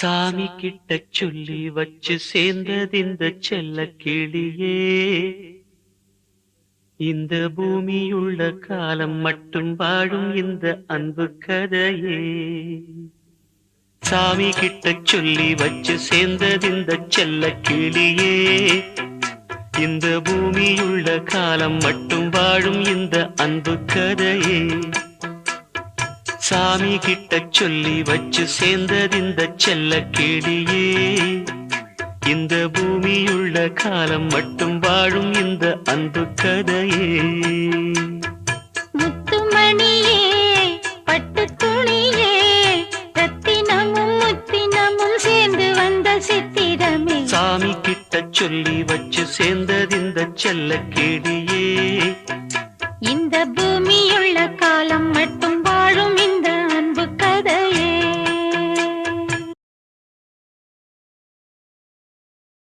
சாமி கிட்ட சொல்லி வச்சு சேர்ந்தது இந்த செல்ல கிளியே. இந்த பூமியுள்ள காலம் மட்டும் வாழும் இந்த அன்பு கதையே. சாமி கிட்ட சொல்லி வச்சு சேர்ந்தது இந்த செல்ல கிளியே. இந்த பூமியுள்ள காலம் மட்டும் வாழும் இந்த அன்பு கதையே. சாமி கிட்ட சொல்லி வச்சு சேர்ந்தது இந்த செல்ல கிளியே. இந்த பூமியுள்ள காலம் மட்டும் வாழும் இந்த அன்பு கதையே. முத்துமணியே பட்டு துணியே ரத்தினமும் முத்தினமும் சேர்ந்து வந்த சித்திரமே. சாமி கிட்ட சொல்லி வச்சு சேர்ந்தது இந்த செல்ல கிளி.